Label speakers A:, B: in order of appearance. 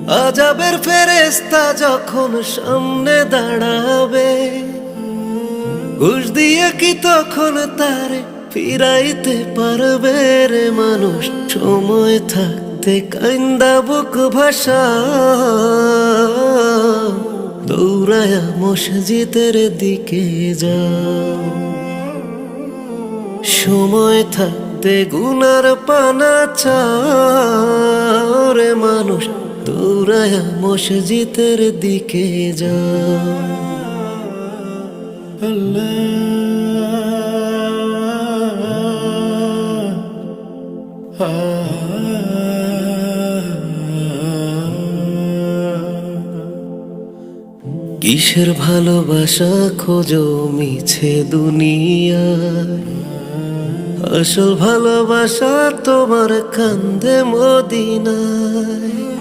A: আজাবের ফেরেশতা যখন সামনে দাঁড়াবে, ঘুষ দিয়ে কি তখন তারে ফিরাইতে পারবে রে মানুষ? সময় থাকতে কাইন্দা বুক ভাষা দৌড়ায়া মসজিদের দিকে যাও। সময় থাকতে গুনার পানা চাও রে মানুষ, দৌড়ায়া মসজিদের দিকে যাও। কিসের ভালোবাসা খোঁজো মিছে দুনিয়ায়? আসল ভালোবাসা তোমার কান্দে মদিনায়।